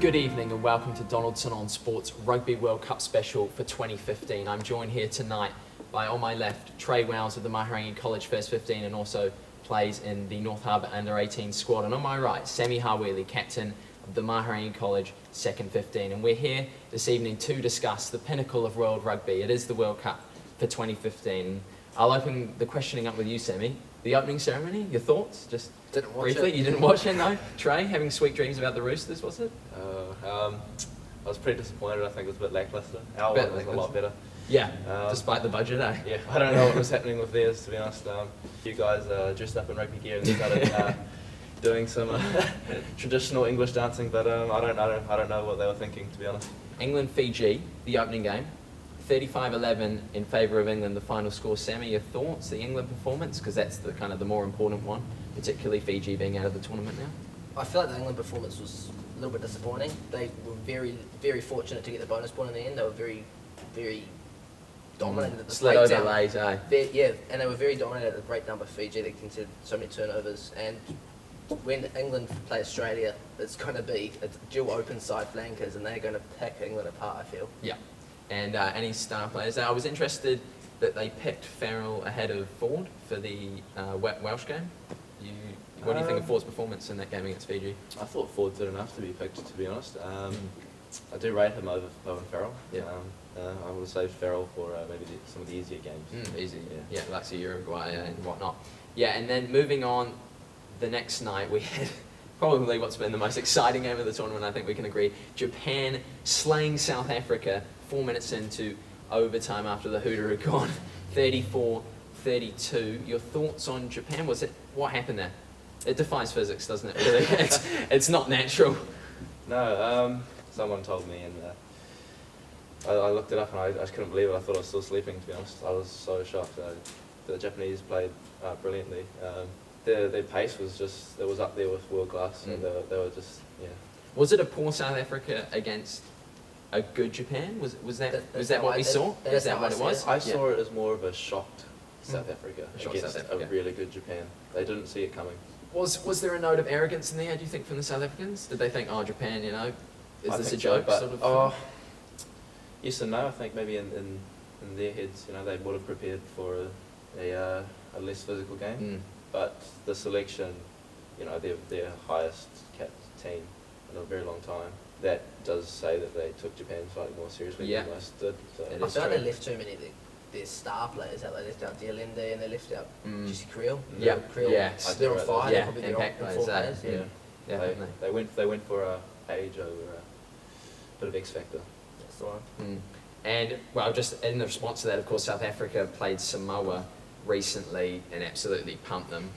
Good evening and welcome to Donaldson on Sport's Rugby World Cup Special for 2015. I'm joined here tonight by, on my left, Trey Wells of the Maharangi College First 15 and also plays in the North Harbour Under-18 squad. And on my right, Sami, captain of the Maharangi College Second 15. And we're here this evening to discuss the pinnacle of world rugby. It is the World Cup for 2015. I'll open the questioning up with you, Sami. The opening ceremony, your thoughts? Just didn't watch briefly. it. You didn't watch it, no? Trey, having sweet dreams about the Roosters, was it? I was pretty disappointed. I think it was a bit lacklustre. Our one was a lot better. Yeah, despite the budget, eh? Yeah, I don't know what was happening with theirs, to be honest. You guys dressed up in rugby gear and started doing some traditional English dancing, but I don't know what they were thinking, to be honest. England-Fiji, the opening game. 35-11 in favour of England, the final score. Sami, your thoughts, the England performance? Because that's the kind of the more important one, particularly Fiji being out of the tournament now. I feel like the England performance was a little bit disappointing. They were very, very fortunate to get the bonus point in the end. They were very, very dominated at the slid over late, eh? Yeah, and they were very dominated at the break number. Fiji, they considered so many turnovers. And when England play Australia, it's going to be a dual open side flankers, and they're going to pick England apart, I feel. Yeah. And any star players? I was interested that they picked Farrell ahead of Ford for the Welsh game. What do you think of Ford's performance in that game against Fiji? I thought Ford did enough to be picked, to be honest. I do rate him over Farrell. Yeah. I would have saved Farrell for maybe some of the easier games. Easy, yeah, like Uruguay and whatnot. Yeah, and then moving on, the next night we had probably what's been the most exciting game of the tournament, I think we can agree. Japan slaying South Africa 4 minutes into overtime after the hooter had gone 34-32. Your thoughts on Japan? What happened there? It defies physics, doesn't it? Really? It's not natural. No, someone told me, and I looked it up and I just couldn't believe it. I thought I was still sleeping, to be honest. I was so shocked. The Japanese played brilliantly. Their pace was just, it was up there with world class, and they were just, yeah. Was it a poor South Africa against a good Japan? Was that what we saw? Is that what it was? I saw it as more of a shocked South Africa against South Africa. a really good Japan. They didn't see it coming. Was there a note of arrogance in there, do you think, from the South Africans? Did they think, oh, Japan, is this a joke? Yes and no. I think maybe in their heads, they would have prepared for a less physical game. But the selection, they're their highest capped team in a very long time. That does say that they took Japan slightly more seriously than most did. So I feel like they left too many of their star players out. They left out Dialende and they left out Jesse Creel. Yeah, Creel, they're on fire. Yeah, Probably impact their players. players. Yeah. They went for age over a bit of X factor. That's the one. And well, just in the response to that, of course, South Africa played Samoa recently and absolutely pumped them.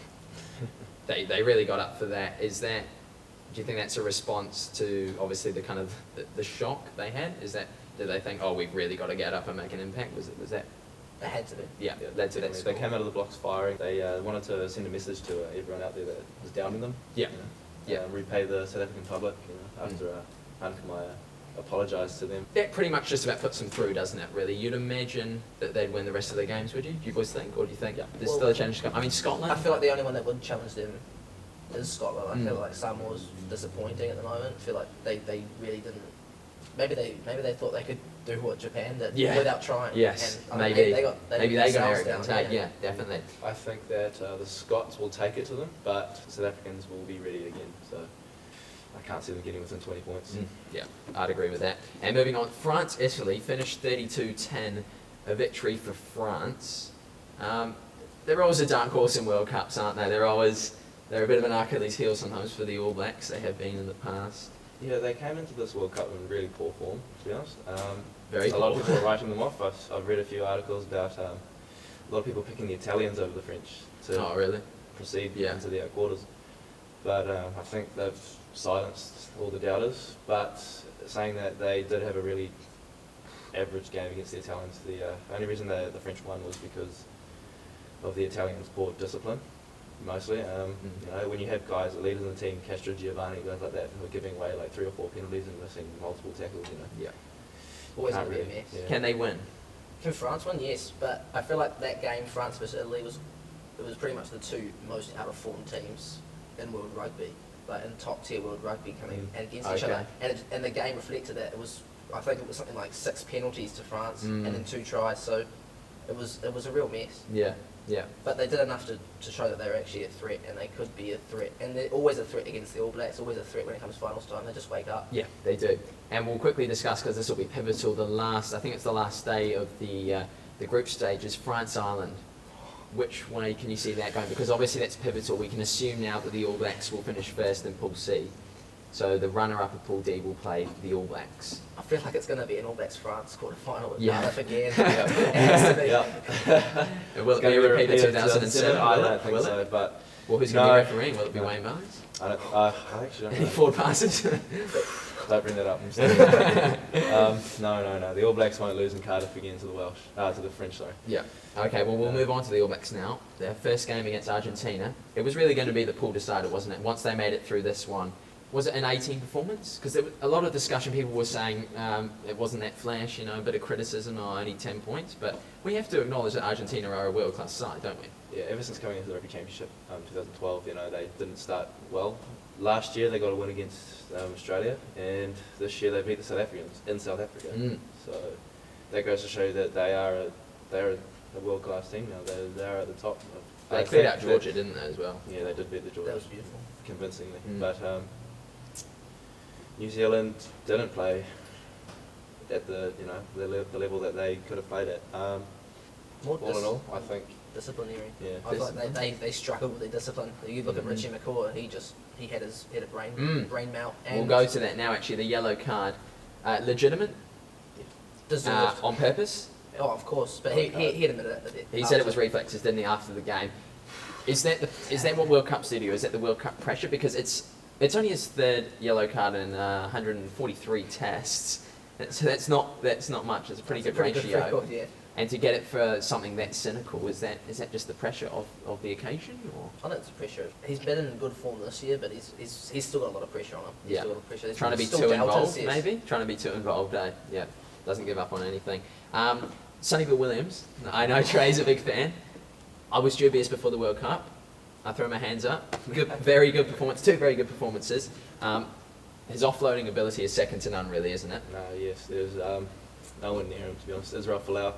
They really got up for that. Do you think that's a response to obviously the kind of the shock they had? Did they think, oh, we've really got to get up and make an impact? Was that? They had to be. Yeah, that's it. They came out of the blocks firing. They wanted to send a message to everyone out there that was downing them. Yeah. Repay the South African public. After I apologise to them. That pretty much just about puts them through, doesn't it? Really, you'd imagine that they'd win the rest of their games, would you? Do you boys think, or do you think there's still a challenge to come? I mean, Scotland. I feel like the only one that would challenge them is Scotland. I feel like Samoa's disappointing at the moment. I feel like they really didn't. Maybe they thought they could do what Japan did without trying. Yes, and, maybe they got arrogant. down. Yeah, definitely. I think that the Scots will take it to them, but South Africans will be ready again. So I can't see them getting within 20 points. Yeah, I'd agree with that. And moving on, France-Italy finished 32-10, a victory for France. They're always a dark horse in World Cups, aren't they? They're a bit of an Achilles heel sometimes for the All Blacks. They have been in the past. Yeah, they came into this World Cup in really poor form, to be honest. A lot of people are writing them off. I've read a few articles about a lot of people picking the Italians over the French to proceed into the quarters. But I think they've silenced all the doubters. But saying that, they did have a really average game against the Italians. The only reason the French won was because of the Italians' poor discipline. Mostly, when you have guys, leaders in the team, Castro, Giovanni, guys like that, who are giving away like 3 or 4 penalties and missing multiple tackles, Always going to be a mess. Yeah. Can they win? Can France win? Yes, but I feel like that game, France versus Italy, was pretty much the two most out of form teams in world rugby. like in top tier world rugby coming and against each other, and the game reflected that. I think it was something like 6 penalties to France and then 2 tries, so it was a real mess. Yeah. But they did enough to show that they were actually a threat, and they could be a threat, and they're always a threat against the All Blacks, always a threat when it comes to finals time. They just wake up. Yeah, they do. And we'll quickly discuss, because this will be pivotal, I think it's the last day of the group stage is France-Ireland. Which way can you see that going? Because obviously that's pivotal. We can assume now that the All Blacks will finish first in Pool C. So the runner-up of Pool D will play the All Blacks. I feel like it's going to be an All Blacks France quarter-final with Cardiff again. Will it be a repeat of 2007? I don't think so, but... Well, who's going to be refereeing? Will it be Wayne Barnes? I actually don't know. Any forward passes? Don't bring that up. No. The All Blacks won't lose in Cardiff again to the French, sorry. Yeah. Okay, well, we'll move on to the All Blacks now. Their first game against Argentina. It was really going to be the pool decider, wasn't it? Once they made it through this one. Was it an 18 performance? Because there was a lot of discussion. People were saying it wasn't that flash, a bit of criticism, only 10 points. But we have to acknowledge that Argentina are a world-class side, don't we? Yeah, ever since coming into the Rugby Championship, 2012, they didn't start well. Last year they got a win against Australia, and this year they beat the South Africans in South Africa. So that goes to show you that they're a world-class team now. They are at the top. They cleared out Georgia, didn't they, as well? Yeah, they did beat the Georgia. That was beautiful. Convincingly. But New Zealand didn't play at the level that they could have played at. All in all, I think disciplinary. Yeah, I thought they struggled with their discipline. You look at Richie McCaw, he had a brain melt. And we'll go to that now. Actually, the yellow card, legitimate, on purpose. Oh, of course, but he admitted it. He said it was reflexes, didn't he, after the game? Is that what World Cup's do to you? Is that the World Cup pressure? Because it's only his 3rd yellow card in 143 tests. So that's not much. It's a pretty good ratio. Good record, yeah. And to get it for something that cynical, is that just the pressure of the occasion? Or? I think it's the pressure. He's been in good form this year, but he's still got a lot of pressure on him. He's still got a lot of pressure. Trying to be too involved, maybe? Trying to be too involved, eh? Yeah. Doesn't give up on anything. Sonny Bill Williams. I know Trey's a big fan. I was dubious before the World Cup. I throw my hands up. Very good performance. 2 very good performances. His offloading ability is second to none, really, isn't it? No, yes. There's no one near him, to be honest. Israel Folau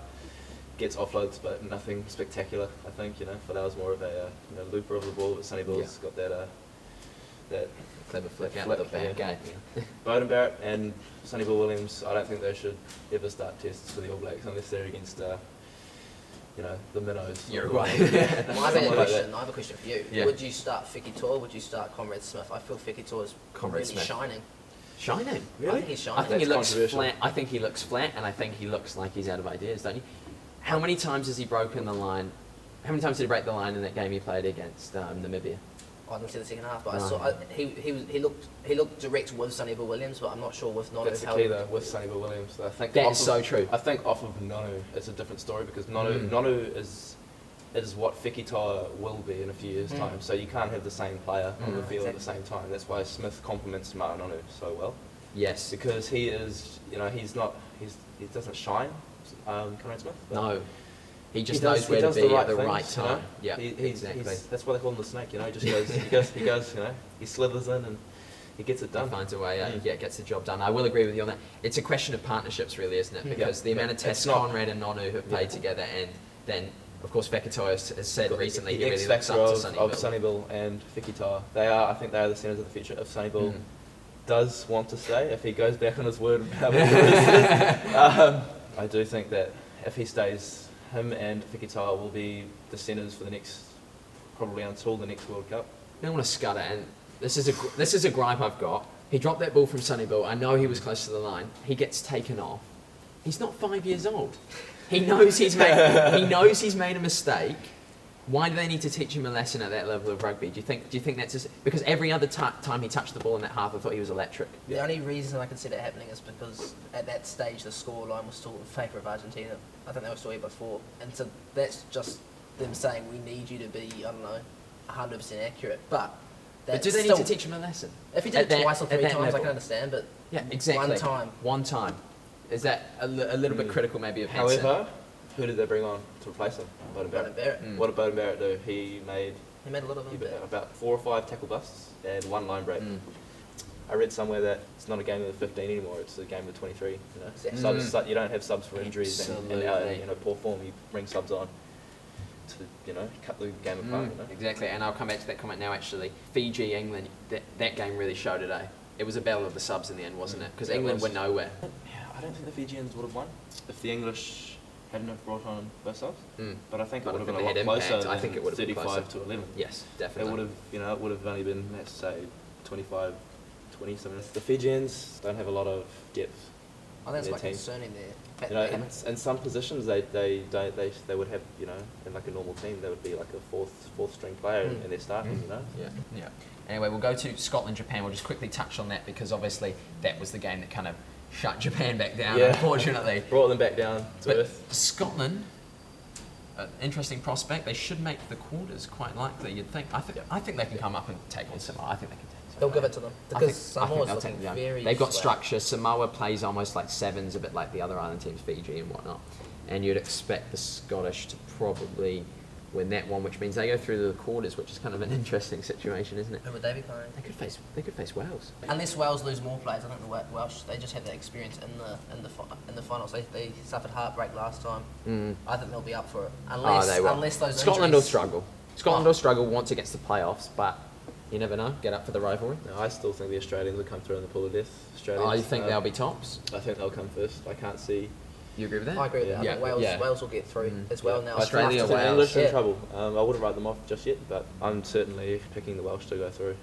gets offloads, but nothing spectacular, I think. Folau's more of a looper of the ball, but Sonny Bill's got that clever flick out the back. Bowden Barrett and Sonny Bill Williams, I don't think they should ever start tests for the All Blacks unless they're against the minnows. Uruguay. I have a question for you. Yeah. Would you start Fekitoa? Would you start Conrad Smith? I feel Fekitoa is really shining. Shining? Really? I think he's shining. I think he looks flat. I think he looks flat, and I think he looks like he's out of ideas, don't you? How many times has he broken the line? How many times did he break the line in that game he played against Namibia? I didn't see the second half, but I saw he looked direct with Sonny Bill Williams, but I'm not sure with Nonu. That's the key though, with Sonny Bill Williams. I think that's so true. I think off of Nonu, it's a different story because Nonu is what Fekitoa will be in a few years' time. So you can't have the same player on the field at the same time. That's why Smith complements Martin Nonu so well. Yes, because he is, he doesn't shine, Conrad Smith. No. He just knows where to be at the right time. Yeah, exactly. That's why they call him the snake. He goes, he slithers in and he gets it done. He finds a way. Gets the job done. I will agree with you on that. It's a question of partnerships, really, isn't it? Because the amount of tests Conrad and Nonu have played together, and then of course Fekitoa has said recently he really looks up to Sonny Bill. Sonny Bill and Fekitoa, I think they are the centres of the future. If Sonny Bill does want to stay, if he goes back on his word about I do think that if he stays, him and Fekitoa will be the centres for the next, probably until the next World Cup. I don't want to scutter, and this is a gripe I've got. He dropped that ball from Sonny Bill. I know he was close to the line. He gets taken off. He's not 5 years old. He knows he's made a mistake. Why do they need to teach him a lesson at that level of rugby? Do you think that's just because every other time he touched the ball in that half, I thought he was electric? The only reason I can see that happening is because at that stage the scoreline was still in favour of Argentina. I think they were still here before, and so that's just them saying we need you to be 100% accurate. But do they need to teach him a lesson? If he did it twice or 3 times, level, I can understand. But yeah, exactly. One time. Is that a little bit critical maybe of Hansen? Who did they bring on to replace him? Beauden Barrett. What did Beauden Barrett do? He made a lot of them. About 4 or 5 tackle busts and 1 line break. I read somewhere that it's not a game of the 15 anymore; it's a game of the 23. You know, subs, you don't have subs for injuries and poor form. You bring subs on to cut the game apart. You know? Exactly, and I'll come back to that comment now. Actually, Fiji England, that game really showed it. It was a battle of the subs in the end, wasn't it? Because England were nowhere. Yeah, I don't think the Fijians would have won if the English hadn't have brought on both subs. But I think it would have been a lot closer than I think it would have 35 to 11. Yes, definitely. It would have, it would have only been, let's say, 25, 20 something. The Fijians don't have a lot of depth. I think it's quite concerning there. In some positions they would have, in like a normal team, they would be like a fourth string player and they're starting, Yeah. Anyway, we'll go to Scotland, Japan. We'll just quickly touch on that because obviously that was the game that kind of shut Japan back down, unfortunately. Brought them back down to earth. Scotland, an interesting prospect. They should make the quarters quite likely, you'd think. I think they can come up and take on Samoa. I think they can take Samoa. They'll give it to them. Because Samoa's looking very They've got structure. Samoa plays almost like sevens, a bit like the other island teams, Fiji and whatnot. And you'd expect the Scottish to probably win that one, which means they go through the quarters, which is kind of an interesting situation, isn't it? Who would they be playing? They could face Wales. Unless Wales lose more players, I think the Welsh, they just have that experience in the finals. They suffered heartbreak last time. I think they'll be up for it. Unless those Scotland will injuries... struggle. Scotland will struggle once it gets to playoffs, but you never know. Get up for the rivalry. No, I still think the Australians will come through in the pool of death. Australians, you think they'll be tops? I think they'll come first. I can't see. You agree with that? I agree with that. I think Wales will get through as well now. Australia, Wales. English in trouble. I wouldn't write them off just yet, but I'm certainly picking the Welsh to go through.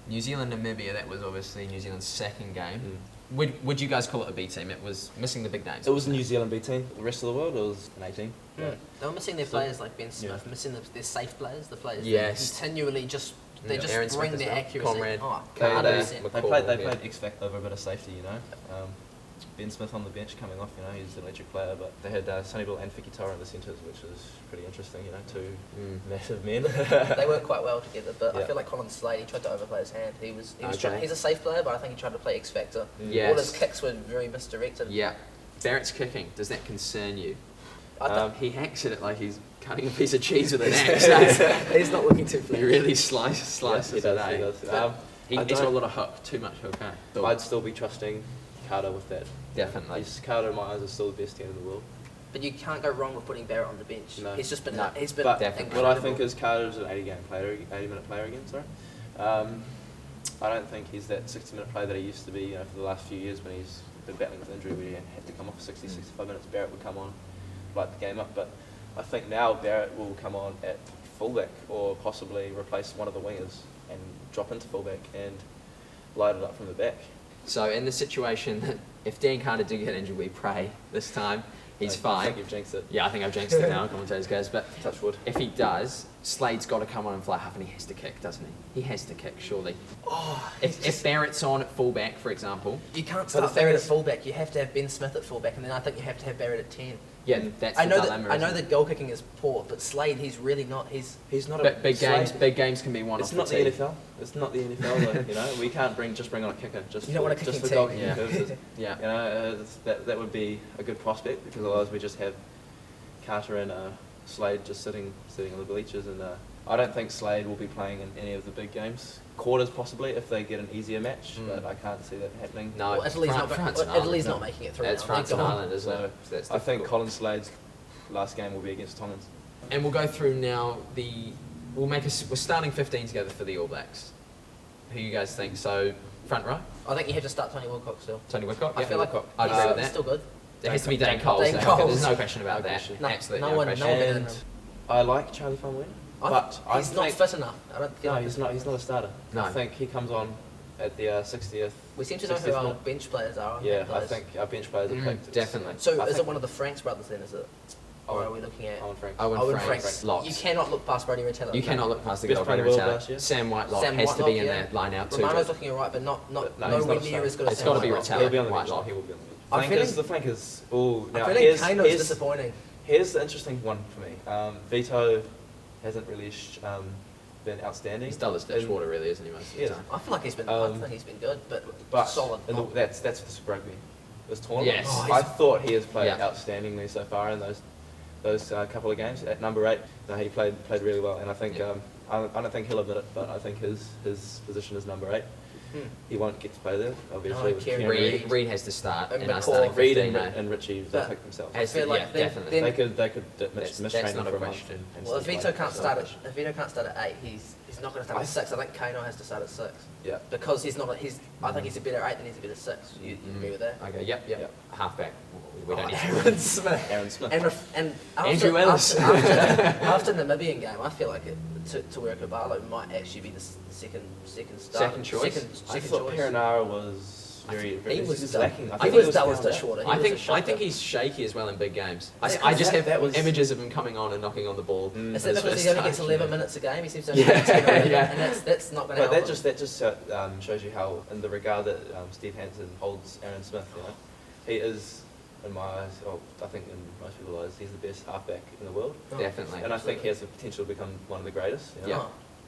New Zealand, Namibia, that was obviously New Zealand's second game. Would you guys call it a B team? It was missing the big names. It was a New Zealand B team. The rest of the world, it was an A team. They were missing their players like Ben Smith, missing their safe players, the players that continually just... They just Aaron bring Smith their accuracy. Conrad, They played X Factor over a bit of safety, Ben Smith on the bench coming off, he's an electric player, but they had Sonny Bill and Fikitara in the centres, which is pretty interesting, two massive men. They work quite well together, but I feel like Colin Slade, he tried to overplay his hand. He's a safe player, but I think he tried to play X Factor. All his kicks were very misdirected. Yeah. Barrett's kicking, does that concern you? He hacks at it like he's cutting a piece of cheese with an axe. He's not looking too flat. He really slices he does. He's got a lot of hook, too much hook, I'd still be trusting Carter with that. Definitely. Carter, in my eyes, is still the best 10 in the world. But you can't go wrong with putting Barrett on the bench. No. He's just been... But what I think is Carter's an 80-minute player again, I don't think he's that 60-minute player that he used to be for the last few years when he's been battling with injury where he had to come off for 60, 65 minutes. Barrett would come on, light the game up. But I think now Barrett will come on at fullback or possibly replace one of the wingers and drop into fullback and light it up from the back. So in the situation that if Dan Carter do get injured, we pray this time he's fine. I think you've jinxed it. Yeah, I think I've jinxed it now, commentators guys. But touch wood. If he does, Slade's got to come on and fly half, and he has to kick, doesn't he? He has to kick, surely. If Barrett's on at fullback, for example, you can't start Barrett at fullback. You have to have Ben Smith at fullback, and then I think you have to have Barrett at 10. Yeah, that's the dilemma. I know that goal kicking is poor, but Slade, he's really not. He's not a big games. Big games can be won. It's not the NFL. It's not the NFL. Though, we can't just bring on a kicker. You don't want a kicking for team. goal kicking purposes. That would be a good prospect because otherwise we just have Carter and Slade just sitting on the bleachers, and I don't think Slade will be playing in any of the big games. Quarters possibly if they get an easier match, but I can't see that happening. No, well, Italy's not making it through. It's France and Ireland, isn't it? I think Colin Slade's last game will be against Tongan. And we'll go through now we're starting 15 together for the All Blacks. Who you guys think? So front row? I think you have to start Tony Wilcock still. Tony Wilcock? I feel like I'd agree with that. He's still good. It has to be Dane Coles. There's no question about that. Absolutely no question. And I like Charlie Faumuina. But he's not fit enough. He's not a starter. No. I think he comes on at the 60th. We seem to know who our bench players are. I think our bench players are picked. Definitely. So is it one of the Franks brothers then, is it? Or are we looking at... Owen Franks. You cannot look past Brody Retallick. You cannot look past the goal Brody Retallick. Sam Whitelock has to be in that line out too. Romano's looking alright, but nowhere near as good as It's got to be Retallick. He'll be on the bench. He will be on the bench. The flankers... I feel like Kano's disappointing. Here's the interesting one for me. Vito hasn't really been outstanding. He's dull as dishwater, really, isn't he, most of the time? I feel like he's been good, but solid. That's the Super Rugby. This tournament. Yes. I thought he has played outstandingly so far in those those couple of games at number 8. No, he played really well, and I think I don't think he'll admit it, but I think his position is number 8. He won't get to play there, obviously. Reid has to start, and Reid and Richie, they pick themselves. I feel like definitely. They could mistrain him for a month. Well, if Vito can't start at 8, he's not going to start at 6. I think Kano has to start at 6. Yeah. Because I think he's a better 8 than he's a better 6. You agree with that? Okay. Yep. Halfback. We don't need Aaron Smith. And Andrew Ellis. After the Namibian game, I feel like Tawera Kabalo might actually be the second start. Second choice. I thought Perenara was he was lacking. He was shorter. I think he's shaky as well in big games. I just have images of him coming on and knocking on the ball. Is it because he only gets 11 minutes a game? He seems to only get 10 or 11, and that's not going to help. But that just shows you how, in the regard that Steve Hansen holds Aaron Smith, he is, in my eyes, I think in most people's eyes, he's the best halfback in the world. Definitely. And I think he has the potential to become one of the greatest. Yeah.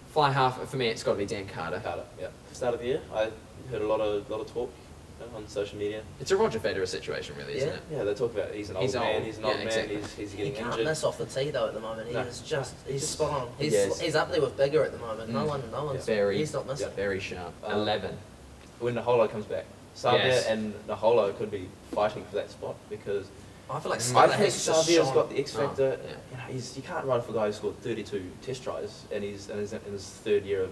Fly half, for me, it's got to be Dan Carter. Yeah. Start of the year, I heard a lot of talk on social media. It's a Roger Federer situation, really, isn't it? Yeah, they talk about he's an old man, he's exactly. he's He getting can't injured. miss off the tee though at the moment. He's spot on. Yes. He's up there with Bigger at the moment. No one's he's not missing. Very sharp. 11. When Naholo comes back, Savia and Naholo could be fighting for that spot, because I feel like Savia's got the X factor. Yeah. You can't ride for a guy who scored 32 test tries and he's in his third year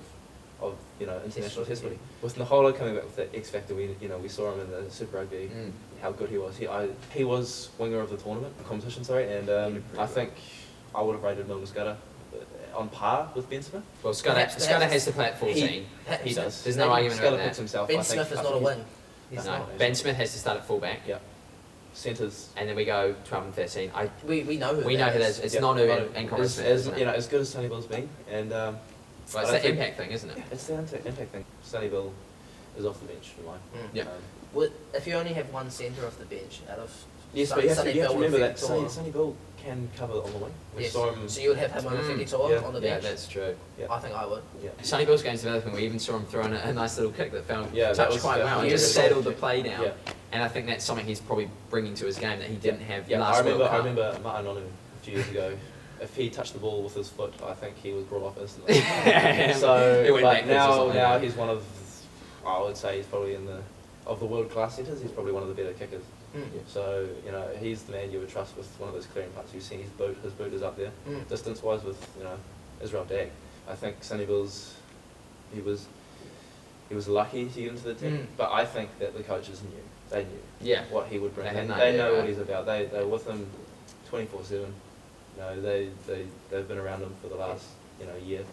of international test footy. With Naholo coming back with that X factor, we saw him in the Super Rugby, how good he was. He was winger of the tournament competition, and I think I would have rated Milner Scudder on par with Ben Smith. Well, Scudder has to play at 14. He does. There's no argument Scudder about puts that. himself. Ben Smith is not a wing. No, Ben Smith has to start at fullback. Yeah. Centres. And then we go 12 and 13. We know who that is. It's not and Conrad Smith. As good as Sonny Bill's been, and it's the impact thing, isn't it? Yeah, it's the impact thing. Sonny Bill is off the bench for mine. Yeah. If you only have one centre off the bench out of but you have to remember that Sonny Bill can cover on the wing. Yes. So you would have him on Fekitoa on the bench? Yeah, that's true. Yeah. I think I would. Yeah. Sonny Bill's game's developing. We even saw him throwing a nice little kick that touched quite well. He just settled the play down. Yeah. And I think that's something he's probably bringing to his game that he didn't have last World Cup. I remember Martin Onu a few years ago. If he touched the ball with his foot, I think he was brought off instantly. But now he's one of, I would say he's probably of the world class centres, he's probably one of the better kickers. So, he's the man you would trust with one of those clearing putts. You've seen his boot is up there. Distance-wise with, Israel Dag. I think Sonny Bill's, he was lucky to get into the team, but I think that the coaches knew. They knew what he would bring. They know what he's about. They were with him 24/7. They've been around him for the last year.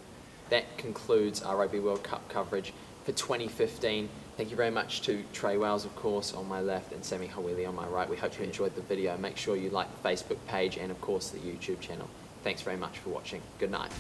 That concludes our Rugby World Cup coverage for 2015. Thank you very much to Trey Wells, of course, on my left, and Sami Hawili on my right. We hope you enjoyed the video. Make sure you like the Facebook page and, of course, the YouTube channel. Thanks very much for watching. Good night.